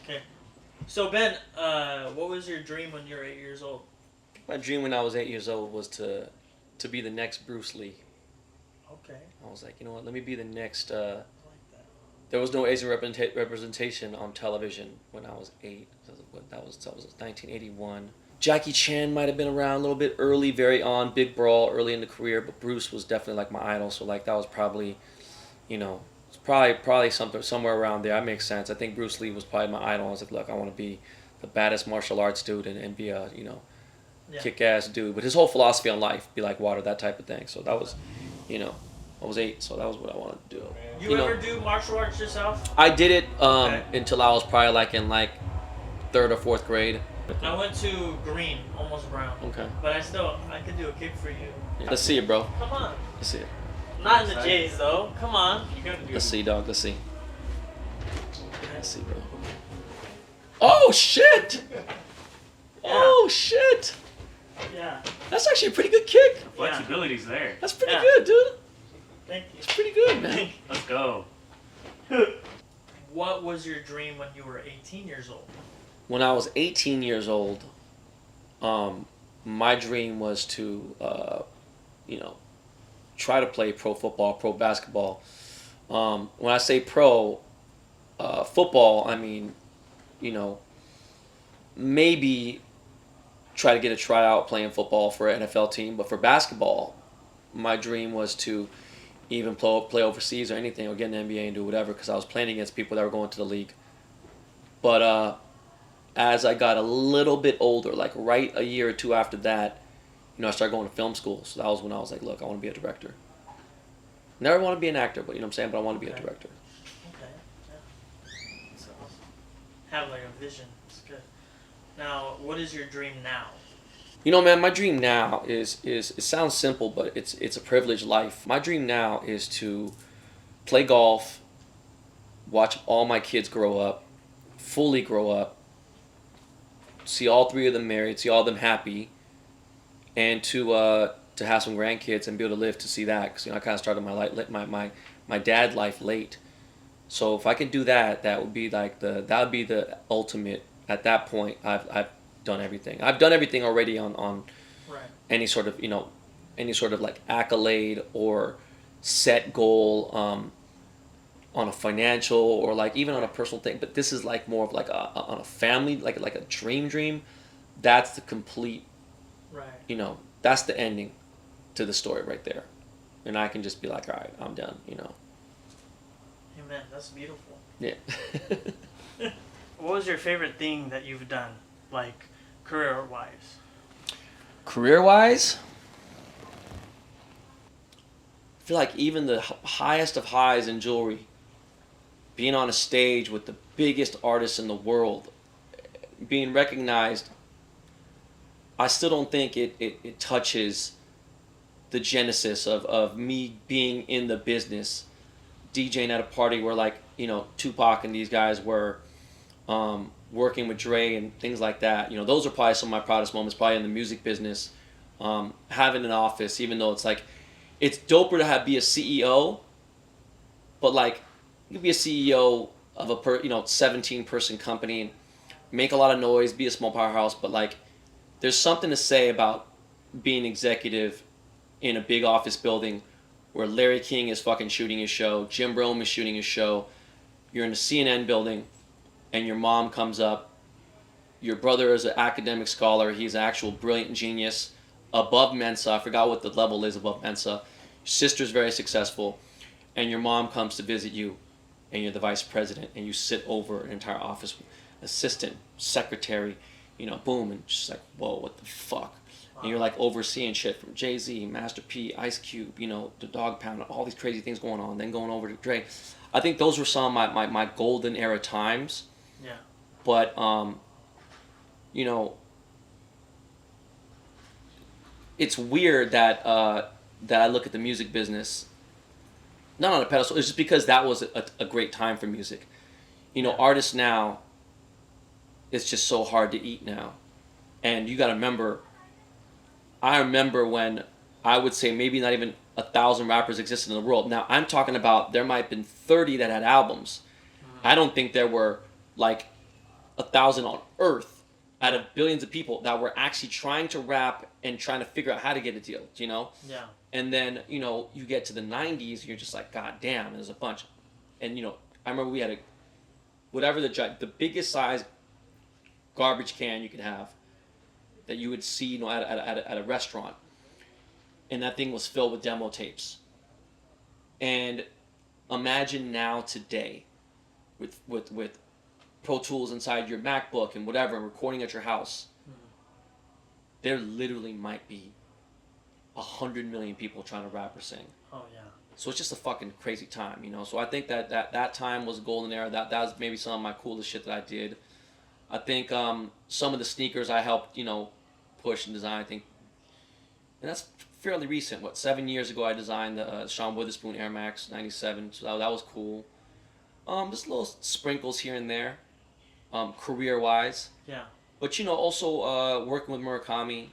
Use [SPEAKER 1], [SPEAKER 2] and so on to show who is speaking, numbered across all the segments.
[SPEAKER 1] Okay. So Ben, what was your dream when you were 8 years old?
[SPEAKER 2] My dream when I was 8 years old was to be the next Bruce Lee.
[SPEAKER 1] Okay.
[SPEAKER 2] I was like, you know what? Let me be the next.
[SPEAKER 1] I like that.
[SPEAKER 2] There was no Asian representation on television when I was 8. That was 1981. Jackie Chan might have been around a little bit early, very on Big Brawl early in the career, but Bruce was definitely like my idol. So like that was probably, it's probably something somewhere around there. That makes sense. I think Bruce Lee was probably my idol. I was like, look, I want to be the baddest martial arts dude and be a
[SPEAKER 1] Yeah.
[SPEAKER 2] kick ass dude. But his whole philosophy on life, be like water, that type of thing. So that was, you know, I was 8, so that was what I wanted to do.
[SPEAKER 1] You ever do martial arts yourself?
[SPEAKER 2] I did it
[SPEAKER 1] Okay.
[SPEAKER 2] until I was probably like in like third or fourth grade.
[SPEAKER 1] I went to green, almost brown.
[SPEAKER 2] Okay.
[SPEAKER 1] But I could do a kick for you.
[SPEAKER 2] Yeah. Let's see it, bro.
[SPEAKER 1] Come on.
[SPEAKER 2] Let's see it.
[SPEAKER 1] Not in the J's though. Come on. You gotta do
[SPEAKER 2] Let's see, dog. Let's see.
[SPEAKER 1] Okay.
[SPEAKER 2] Let's see, bro. Oh shit!
[SPEAKER 1] Yeah.
[SPEAKER 2] Oh shit!
[SPEAKER 1] Yeah.
[SPEAKER 2] That's actually a pretty good kick.
[SPEAKER 3] Flexibility's there.
[SPEAKER 2] That's pretty
[SPEAKER 1] Yeah.
[SPEAKER 2] good, dude.
[SPEAKER 1] Thank you.
[SPEAKER 2] It's pretty good, man.
[SPEAKER 3] Let's go.
[SPEAKER 1] What was your dream when you were 18 years old?
[SPEAKER 2] When I was 18 years old, my dream was to, try to play pro football, pro basketball. When I say pro football, I mean, maybe try to get a tryout playing football for an NFL team. But for basketball, my dream was to even play overseas or anything, or get in the NBA and do whatever, because I was playing against people that were going to the league. But as I got a little bit older, like right a year or two after that, I started going to film school. So that was when I was like, look, I want to be a director. Never want to be an actor, but you know what I'm saying? But I want to be a director.
[SPEAKER 1] Okay. Yeah. That's awesome. Have like a vision. It's good. Now, what is your dream now?
[SPEAKER 2] Man, my dream now is it sounds simple, but it's a privileged life. My dream now is to play golf, watch all my kids grow up, fully grow up, see all 3 of them married, see all of them happy, and to have some grandkids and be able to live to see that. Because I kind of started my dad life late, so if I can do that, that would be like the ultimate. At that point, I've done everything. I've done everything already on
[SPEAKER 1] Right.
[SPEAKER 2] any sort of like accolade or set goal on a financial or like even on a personal thing. But this is like more of like on a family, like a dream. That's the complete.
[SPEAKER 1] Right.
[SPEAKER 2] That's the ending to the story right there, and I can just be like, all right, I'm done.
[SPEAKER 1] Amen. That's beautiful.
[SPEAKER 2] Yeah.
[SPEAKER 1] What was your favorite thing that you've done, like career-wise?
[SPEAKER 2] Career-wise, I feel like even the highest of highs in jewelry, being on a stage with the biggest artists in the world, being recognized, I still don't think it touches the genesis of me being in the business, DJing at a party where like, Tupac and these guys were working with Dre and things like that. Those are probably some of my proudest moments, probably in the music business. Having an office, even though it's like, it's doper to be a CEO, but like, you could be a CEO of a 17-person company and make a lot of noise, be a small powerhouse, but like, there's something to say about being executive in a big office building where Larry King is fucking shooting his show, Jim Rome is shooting his show, you're in a CNN building, and your mom comes up, your brother is an academic scholar, he's an actual brilliant genius, above Mensa, I forgot what the level is above Mensa, your sister's very successful, and your mom comes to visit you, and you're the vice president, and you sit over an entire office, assistant, secretary, boom, and just like, whoa, what the fuck? Wow. And you're like overseeing shit from Jay-Z, Master P, Ice Cube, the Dog Pound, all these crazy things going on, then going over to Dre. I think those were some of my golden era times.
[SPEAKER 1] Yeah.
[SPEAKER 2] But, it's weird that I look at the music business, not on a pedestal, it's just because that was a great time for music. Artists now, it's just so hard to eat now. And you got to remember, I remember when I would say maybe not even 1,000 rappers existed in the world. Now, I'm talking about there might have been 30 that had albums. I don't think there were like 1,000 on Earth out of billions of people that were actually trying to rap and trying to figure out how to get a deal, you know?
[SPEAKER 1] Yeah.
[SPEAKER 2] And then, you know, you get to the 90s, you're just like, God damn, there's a bunch. And, you know, I remember we had the biggest size garbage can you could have that you would see, you know, at a restaurant. And that thing was filled with demo tapes. And imagine now today with Pro Tools inside your MacBook and whatever, and recording at your house. There literally might be 100 million people trying to rap or sing.
[SPEAKER 1] Oh yeah.
[SPEAKER 2] So it's just a fucking crazy time, you know. So I think that time was a golden era. That was maybe some of my coolest shit that I did. I think some of the sneakers I helped, you know, push and design. I think, and that's fairly recent. 7 years ago I designed the Sean Witherspoon Air Max 97. So that was cool. Just little sprinkles here and there, career wise.
[SPEAKER 1] Yeah.
[SPEAKER 2] But you know, also working with Murakami,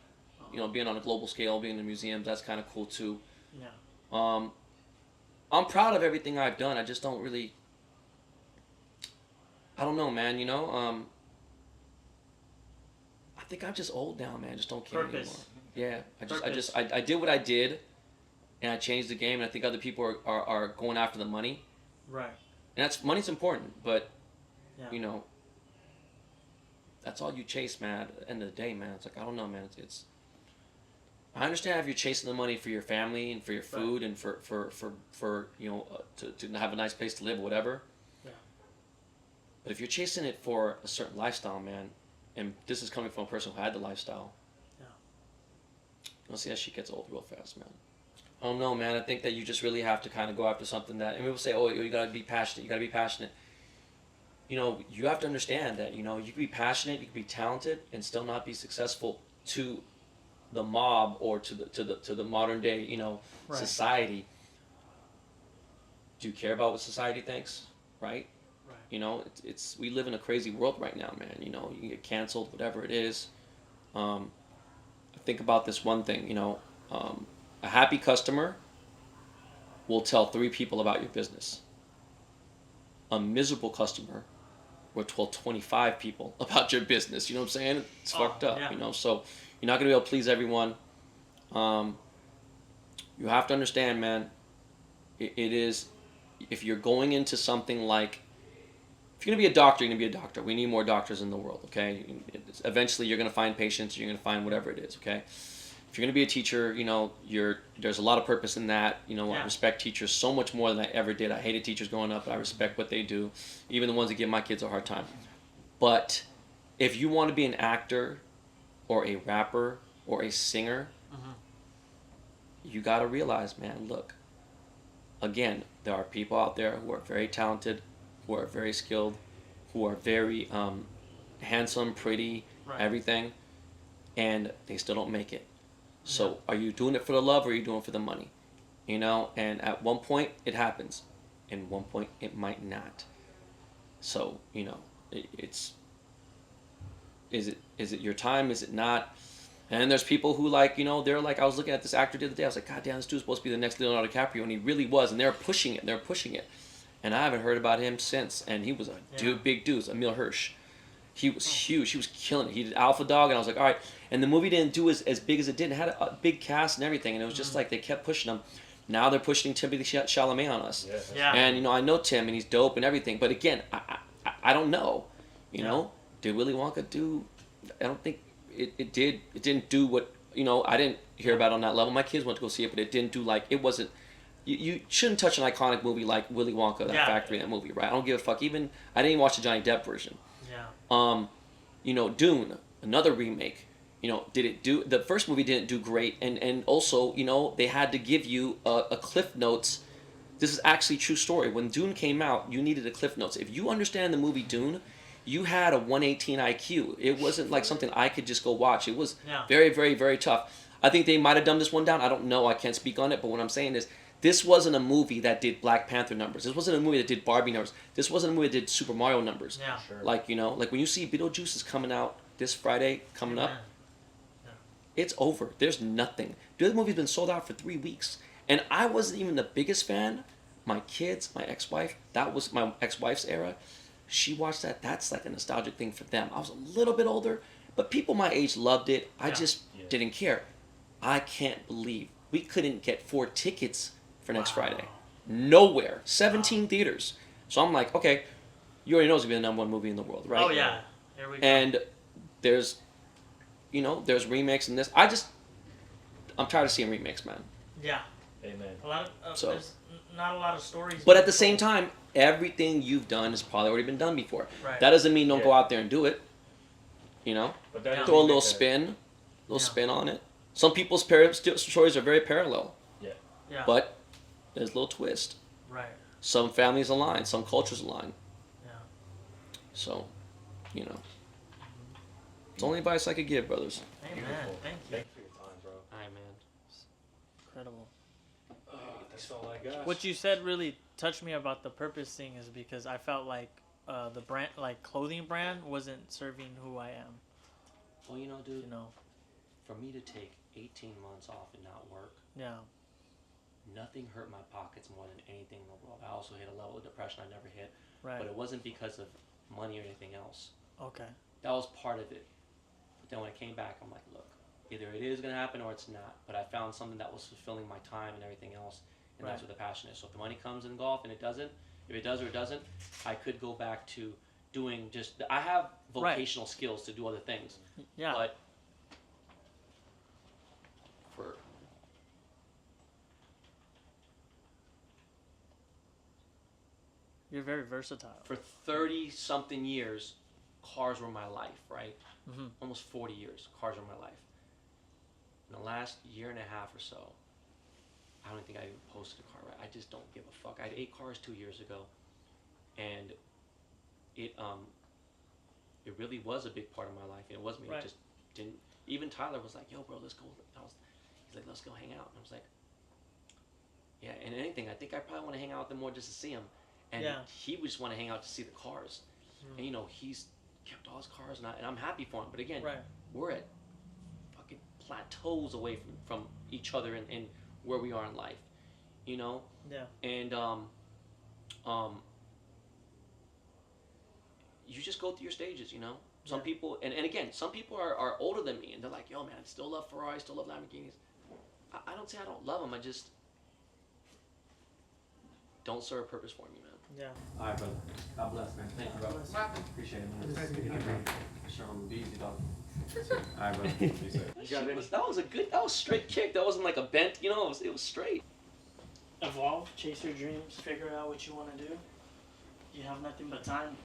[SPEAKER 2] you know, being on a global scale, being in museums, that's kind of cool too.
[SPEAKER 1] Yeah.
[SPEAKER 2] I'm proud of everything I've done. I just don't really. I don't know, man. You know, I think I'm just old now, man. I just don't care
[SPEAKER 1] Purpose.
[SPEAKER 2] anymore. Yeah, I did what I did, and I changed the game. And I think other people are going after the money.
[SPEAKER 1] Right.
[SPEAKER 2] And money's important, but
[SPEAKER 1] Yeah.
[SPEAKER 2] you know, that's all you chase, man. At the end of the day, man, it's like, I don't know, man. It's I understand if you're chasing the money for your family and for your food and for you know to have a nice place to live or whatever.
[SPEAKER 1] Yeah.
[SPEAKER 2] But if you're chasing it for a certain lifestyle, man, and this is coming from a person who had the lifestyle.
[SPEAKER 1] Yeah.
[SPEAKER 2] You'll see that shit gets old real fast, man. I don't know, man. I think that you just really have to kind of go after something that, and people say, oh, you gotta be passionate. You gotta be passionate. You know, you have to understand that, you know, you can be passionate, you can be talented, and still not be successful to the mob or to the modern day, you know,
[SPEAKER 1] Right.
[SPEAKER 2] society. Do you care about what society thinks, right?
[SPEAKER 1] Right.
[SPEAKER 2] You know, it's we live in a crazy world right now, man. You know, you can get canceled, whatever it is. I think about this one thing, you know, a happy customer will tell 3 people about your business. A miserable customer will tell 25 people about your business. You know what I'm saying? It's fucked up,
[SPEAKER 1] yeah.
[SPEAKER 2] you know. So you're not going to be able to please everyone. You have to understand, man, it is, if you're going into something like, if you're going to be a doctor, you're going to be a doctor. We need more doctors in the world, okay? Eventually you're going to find patients, you're going to find whatever it is, okay? If you're going to be a teacher, you know, there's a lot of purpose in that. You know, I respect teachers so much more than I ever did. I hated teachers growing up, but I respect what they do, even the ones that give my kids a hard time. But if you want to be an actor or a rapper or a singer, you got to realize, man, look, again, there are people out there who are very talented, who are very skilled, who are very handsome, pretty, everything, and they still don't make it. So are you doing it for the love or are you doing it for the money? You know, and at one point it happens, and one point it might not. So, you know, is it your time? Is it not? And there's people who, like, you know, they're like, I was looking at this actor the other day. I was like, God damn, this dude's supposed to be the next Leonardo DiCaprio, and he really was. And they're pushing it. And I haven't heard about him since. And he was a big dude, Emil Hirsch. He was huge. He was killing it. He did Alpha Dog, and I was like, all right. And the movie didn't do as big as it did. It had a big cast and everything, and it was just like they kept pushing him. Now they're pushing Timothée Chalamet on us.
[SPEAKER 1] Yeah.
[SPEAKER 2] And, you know, I know Tim, and he's dope and everything. But again, I don't know. You know, did Willy Wonka do? I don't think it did. It didn't do what, you know, I didn't hear about on that level. My kids went to go see it, but it didn't do, like, it wasn't. You shouldn't touch an iconic movie like Willy Wonka, that factory, that movie, right? I don't give a fuck. Even I didn't even watch the Johnny Depp version.
[SPEAKER 1] Yeah.
[SPEAKER 2] You know, Dune, another remake. You know, the first movie didn't do great, and also, you know, they had to give you a Cliff Notes. This is actually a true story. When Dune came out, you needed a Cliff Notes. If you understand the movie Dune, you had a 118 IQ. It wasn't like something I could just go watch. It was very, very, very tough. I think they might have dumbed this one down. I don't know. I can't speak on it. But what I'm saying is, this wasn't a movie that did Black Panther numbers. This wasn't a movie that did Barbie numbers. This wasn't a movie that did Super Mario numbers.
[SPEAKER 1] Yeah.
[SPEAKER 3] Sure.
[SPEAKER 2] Like, you know, like when you see Beetlejuice is coming out this Friday, up, it's over. There's nothing. The other movie's been sold out for 3 weeks. And I wasn't even the biggest fan. My kids, my ex-wife, that was my ex-wife's era. she watched that. That's like a nostalgic thing for them. I was a little bit older, but people my age loved it. I just didn't care. I can't believe we couldn't get 4 tickets for next Friday. Nowhere. 17 theaters. So I'm like, okay, you already know it's going to be the #1 movie in the world, right?
[SPEAKER 1] Oh, yeah. Here we go.
[SPEAKER 2] And there's, there's remakes in this. I'm tired of seeing remakes, man.
[SPEAKER 1] Yeah.
[SPEAKER 3] Amen.
[SPEAKER 1] A lot of, there's not a lot of stories.
[SPEAKER 2] But at the same time, everything you've done has probably already been done before.
[SPEAKER 1] Right.
[SPEAKER 2] That doesn't mean don't go out there and do it.
[SPEAKER 3] But that
[SPEAKER 2] Throw a little spin, spin on it. Some people's stories are very parallel.
[SPEAKER 1] Yeah.
[SPEAKER 2] But there's a little twist.
[SPEAKER 1] Right.
[SPEAKER 2] Some families align, some cultures align.
[SPEAKER 1] Yeah.
[SPEAKER 2] So, it's the only advice I could give, brothers.
[SPEAKER 1] Amen. Thank you.
[SPEAKER 3] Thank you for your time, bro.
[SPEAKER 2] All right, man.
[SPEAKER 1] Incredible.
[SPEAKER 3] That's all I got.
[SPEAKER 1] What you said really touched me about the purpose thing is because I felt like the brand, like clothing brand, wasn't serving who I am.
[SPEAKER 2] Well, dude,
[SPEAKER 1] You know.
[SPEAKER 2] for me to take 18 months off and not work,
[SPEAKER 1] Yeah.
[SPEAKER 2] nothing hurt my pockets more than anything in the world. I also hit a level of depression I never hit,
[SPEAKER 1] Right.
[SPEAKER 2] but it wasn't because of money or anything else.
[SPEAKER 1] Okay.
[SPEAKER 2] That was part of it. But then when I came back, I'm like, look, either it is going to happen or it's not. But I found something that was fulfilling my time and everything else, and that's
[SPEAKER 1] Right.
[SPEAKER 2] what the passion is. So if the money comes in golf and it doesn't, if it does or it doesn't, I could go back to doing I have vocational skills to do other things.
[SPEAKER 1] Yeah.
[SPEAKER 2] But for
[SPEAKER 1] You're very versatile.
[SPEAKER 2] for 30-something years, cars were my life, right?
[SPEAKER 1] Mm-hmm.
[SPEAKER 2] Almost 40 years, cars were my life. In the last year and a half or so, I don't think I even posted a car, right? I just don't give a fuck. I had 8 cars 2 years ago, and it really was a big part of my life. And it was me.
[SPEAKER 1] Right.
[SPEAKER 2] It just didn't. Even Tyler was like, "Yo, bro, let's go." He's like, "Let's go hang out." And I was like, "Yeah." And anything, I think I probably want to hang out with him more just to see him. And he would just want to hang out to see the cars. And he's kept all his cars, and I'm happy for him. But again, we're at fucking plateaus away from each other in where we are in life,
[SPEAKER 1] Yeah.
[SPEAKER 2] And you just go through your stages, Some people, and again, some people are older than me, and they're like, "Yo, man, I still love Ferraris, still love Lamborghinis." I don't say I don't love them. I just don't serve a purpose for me, man.
[SPEAKER 1] Yeah.
[SPEAKER 2] All right, brother. God bless, man. Thank you, bro. Appreciate it, man. Sure, I'm be easy, dog. All right, brother. That was straight kick. That wasn't like a bent, it was straight.
[SPEAKER 1] Evolve, chase your dreams, figure out what you want to do. You have nothing but time.